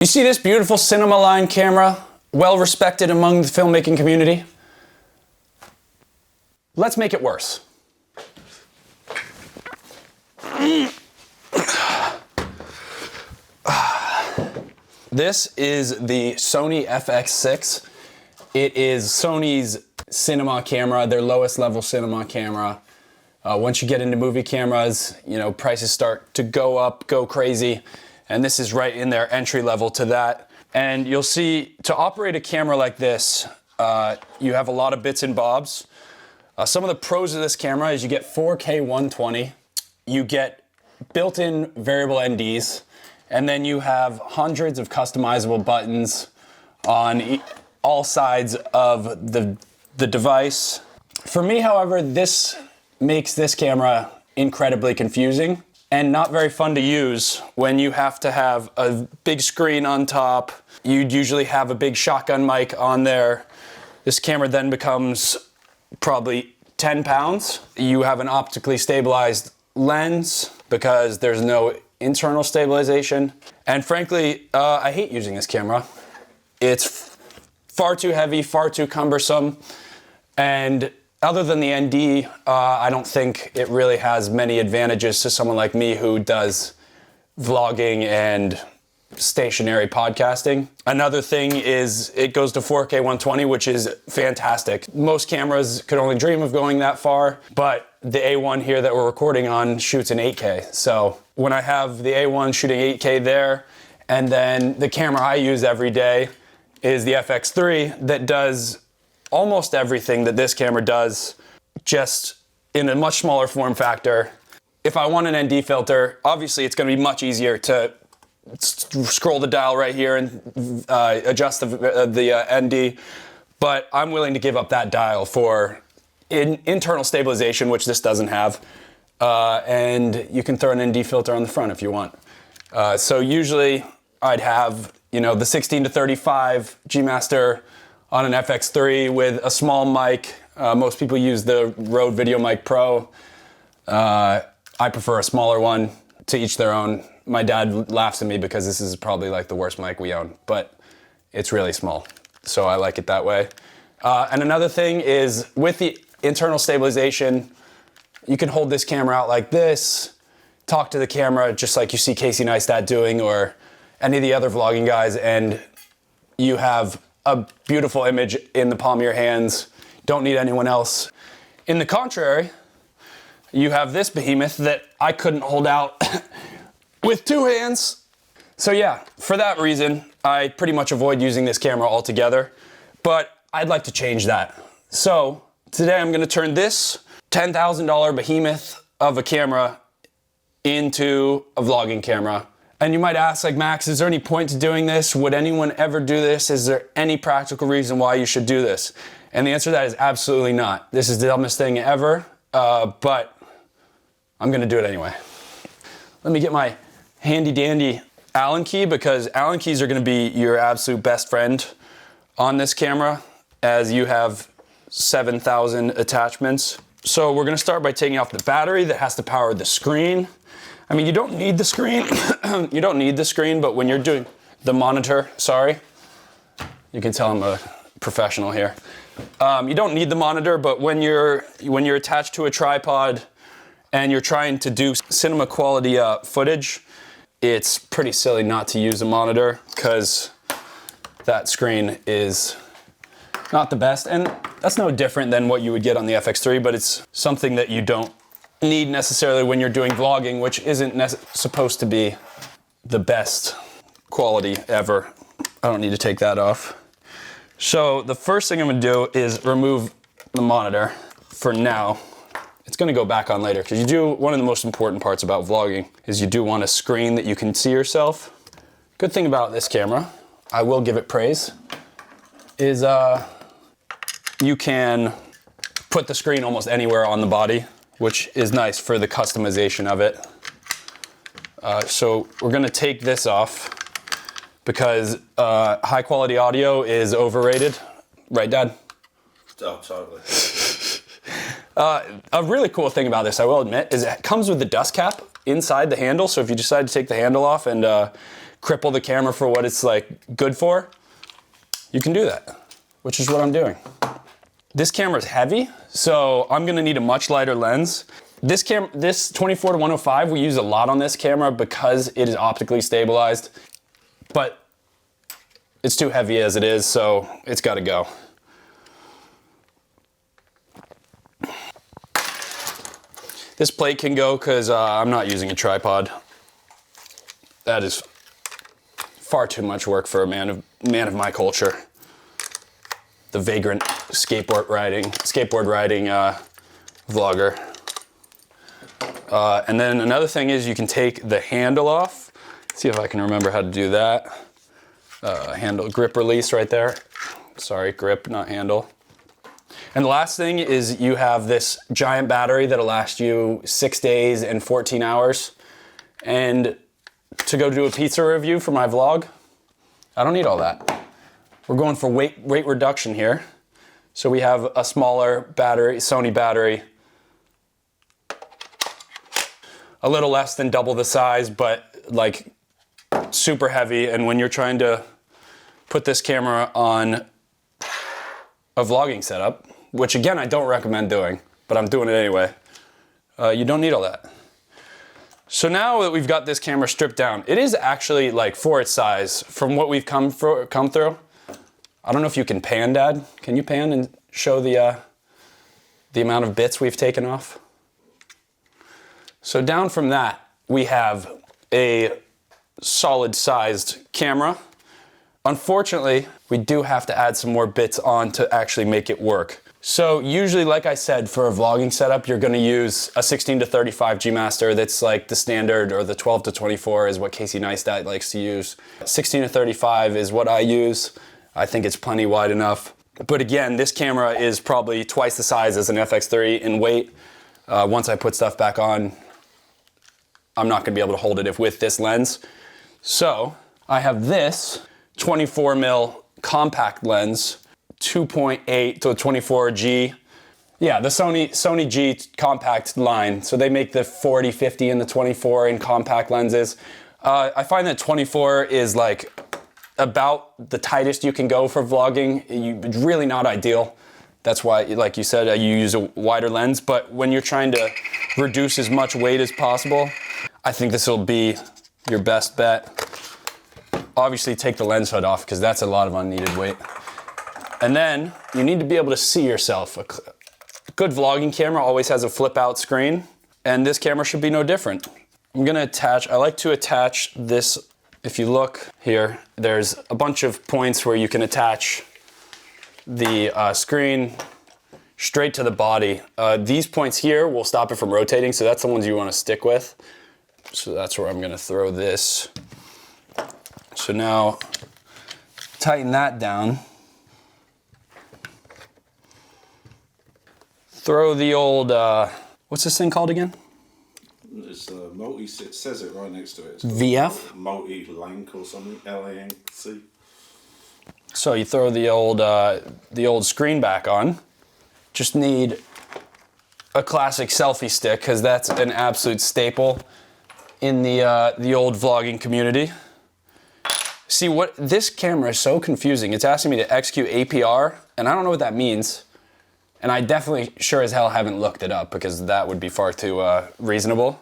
You see this beautiful cinema line camera, well respected among the filmmaking community? Let's make it worse. This is the Sony FX6. It is Sony's cinema camera, their lowest level cinema camera. Once you get into movie cameras, prices start to go up, go crazy. And this is right in their entry level to that. And you'll see, to operate a camera like this, you have a lot of bits and bobs. Some of the pros of this camera is you get 4K 120, you get built-in variable NDs, and then you have hundreds of customizable buttons on all sides of the device. For me, however, this makes this camera incredibly confusing and not very fun to use when you have to have a big screen on top. You'd usually have a big shotgun mic on there. This camera then becomes probably 10 pounds. You have an optically stabilized lens because there's no internal stabilization. And frankly, I hate using this camera. It's far too heavy, far too cumbersome. And other than the ND, I don't think it really has many advantages to someone like me who does vlogging and stationary podcasting. Another thing is it goes to 4K 120, which is fantastic. Most cameras could only dream of going that far, but the A1 here that we're recording on shoots in 8K. So when I have the A1 shooting 8K there, and then the camera I use every day is the FX3 that does almost everything that this camera does, just in a much smaller form factor. If I want an ND filter, obviously it's gonna be much easier to scroll the dial right here and adjust the ND, but I'm willing to give up that dial for internal stabilization, which this doesn't have, and you can throw an ND filter on the front if you want. So usually I'd have, the 16 to 35 G Master on an FX3 with a small mic. Most people use the Rode Video Mic Pro. I prefer a smaller one, to each their own. My dad laughs at me because this is probably like the worst mic we own, but it's really small, so I like it that way. And another thing is with the internal stabilization, you can hold this camera out like this, talk to the camera just like you see Casey Neistat doing or any of the other vlogging guys, and you have a beautiful image in the palm of your hands. Don't need anyone else. In the contrary, you have this behemoth that I couldn't hold out with two hands. So yeah, for that reason, I pretty much avoid using this camera altogether, but I'd like to change that. So today I'm gonna turn this $10,000 behemoth of a camera into a vlogging camera. And you might ask, like, Max, is there any point to doing this? Would anyone ever do this? Is there any practical reason why you should do this? And the answer to that is absolutely not. This is the dumbest thing ever, but I'm gonna do it anyway. Let me get my handy dandy Allen key, because Allen keys are gonna be your absolute best friend on this camera, as you have 7,000 attachments. So we're gonna start by taking off the battery that has to power the screen. I mean, you don't need the screen. You don't need the screen, but when you're doing the monitor, sorry, you can tell I'm a professional here. You don't need the monitor, but when you're attached to a tripod and you're trying to do cinema quality footage, it's pretty silly not to use a monitor, because that screen is not the best. And that's no different than what you would get on the FX3, but it's something that you don't need necessarily when you're doing vlogging, which isn't supposed to be the best quality ever. I don't need to take that off. So the first thing I'm gonna do is remove the monitor for now. It's gonna go back on later, because one of the most important parts about vlogging is you do want a screen that you can see yourself. Good thing about this camera, I will give it praise, is you can put the screen almost anywhere on the body, which is nice for the customization of it. So we're gonna take this off because high quality audio is overrated. Right, Dad? Oh, totally. A really cool thing about this, I will admit, is it comes with the dust cap inside the handle. So if you decide to take the handle off and cripple the camera for what it's like good for, you can do that, which is what I'm doing. This camera is heavy, so I'm gonna need a much lighter lens. This 24-105, we use a lot on this camera because it is optically stabilized, but it's too heavy as it is, so it's gotta go. This plate can go because I'm not using a tripod. That is far too much work for a man of my culture. The vagrant skateboard riding vlogger. And then another thing is you can take the handle off. See if I can remember how to do that. Handle grip release right there. Sorry, grip, not handle. And the last thing is you have this giant battery that'll last you 6 days and 14 hours. And to go do a pizza review for my vlog, I don't need all that. We're going for weight reduction here. So we have a smaller battery, Sony battery, a little less than double the size, but like super heavy. And when you're trying to put this camera on a vlogging setup, which again, I don't recommend doing, but I'm doing it anyway, you don't need all that. So now that we've got this camera stripped down, it is actually like for its size, from what we've come through. I don't know if you can pan, Dad. Can you pan and show the amount of bits we've taken off? So down from that, we have a solid sized camera. Unfortunately, we do have to add some more bits on to actually make it work. So usually, like I said, for a vlogging setup, you're gonna use a 16-35 G Master. That's like the standard, or the 12-24 is what Casey Neistat likes to use. 16-35 is what I use. I think it's plenty wide enough. But again, this camera is probably twice the size as an FX3 in weight. Once I put stuff back on, I'm not gonna be able to hold it with this lens. So I have this 24mm compact lens, 2.8 to 24 G. Yeah, the Sony G compact line. So they make the 40, 50, and the 24 in compact lenses. I find that 24 is like about the tightest you can go for vlogging. It's really not ideal. That's why, like you said, you use a wider lens. But when you're trying to reduce as much weight as possible, I think this will be your best bet. Obviously, take the lens hood off because that's a lot of unneeded weight. And then you need to be able to see yourself. A good vlogging camera always has a flip out screen, and this camera should be no different. I'm gonna attach, I like to attach this. If you look here, there's a bunch of points where you can attach the screen straight to the body. These points here will stop it from rotating, so that's the ones you wanna stick with. So that's where I'm gonna throw this. So now, tighten that down. Throw the old, what's this thing called again? It's multi, it says it right next to it. It's VF? Multi-Lanc or something, L-A-N-C. So you throw the old screen back on. Just need a classic selfie stick, because that's an absolute staple in the old vlogging community. See, what this camera is so confusing. It's asking me to execute APR, and I don't know what that means. And I definitely sure as hell haven't looked it up, because that would be far too reasonable.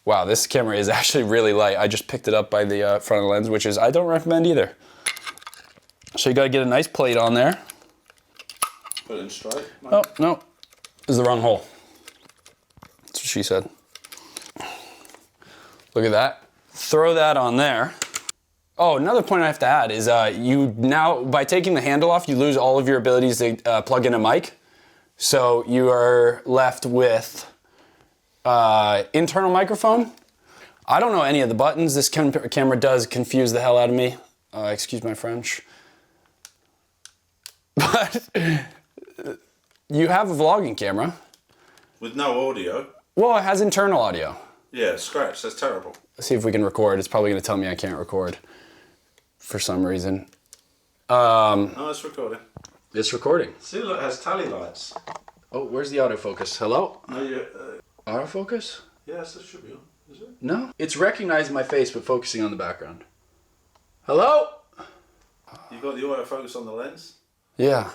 Wow, this camera is actually really light. I just picked it up by the front of the lens, which is, I don't recommend either. So you gotta get a nice plate on there. Put it in straight. Mate. Oh, no, this is the wrong hole. That's what she said. Look at that. Throw that on there. Oh, another point I have to add is you now, by taking the handle off, you lose all of your abilities to plug in a mic. So you are left with internal microphone. I don't know any of the buttons. This camera does confuse the hell out of me. Excuse my French. But you have a vlogging camera. With no audio. Well, it has internal audio. Yeah, scratch, that's terrible. Let's see if we can record. It's probably gonna tell me I can't record for some reason. Oh, it's recording. It's recording. See, look, it has tally lights. Oh, where's the autofocus? Hello? No, you. Autofocus? Yes, it should be on. Is it? No. It's recognizing my face but focusing on the background. Hello? You got the autofocus on the lens? Yeah.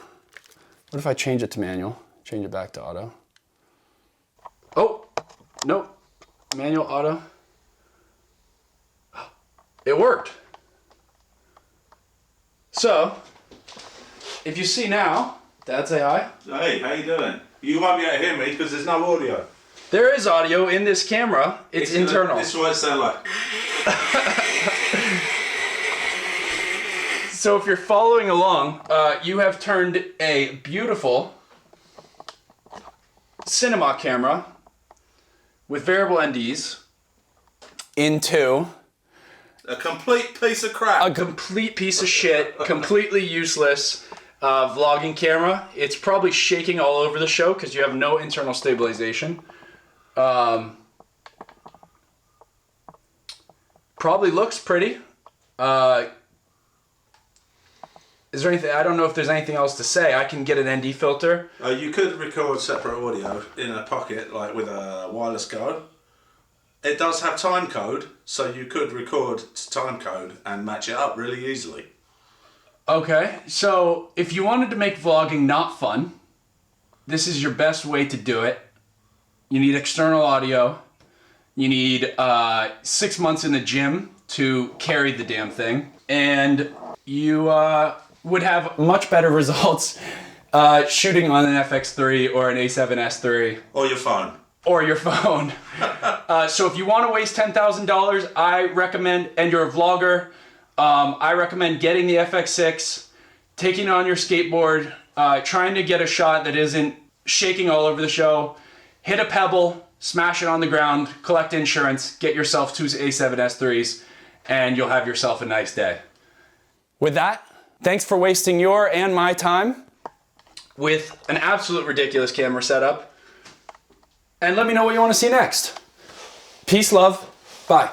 What if I change it to manual? Change it back to auto. Oh, nope. Manual, auto. It worked. So, if you see now, Dad, say hi. Hey, how you doing? You won't be able to hear me because there's no audio. There is audio in this camera. It's internal. This is what it sounds like. So if you're following along, you have turned a beautiful cinema camera with variable NDs into A complete piece of crap. a complete piece of shit, completely useless vlogging camera. It's probably shaking all over the show because you have no internal stabilization. Probably looks pretty. Is there anything? I don't know if there's anything else to say. I can get an ND filter. You could record separate audio in a pocket, like with a wireless card. It does have time code, so you could record time code and match it up really easily. Okay, so if you wanted to make vlogging not fun, this is your best way to do it. You need external audio. You need 6 months in the gym to carry the damn thing. And you would have much better results shooting on an FX3 or an A7S III. Or your phone. Or your phone. So if you want to waste $10,000, I recommend, and you're a vlogger, I recommend getting the FX6, taking it on your skateboard, trying to get a shot that isn't shaking all over the show, hit a pebble, smash it on the ground, collect insurance, get yourself 2 A7S IIIs, and you'll have yourself a nice day. With that, thanks for wasting your and my time with an absolute ridiculous camera setup. And let me know what you want to see next. Peace, love, bye.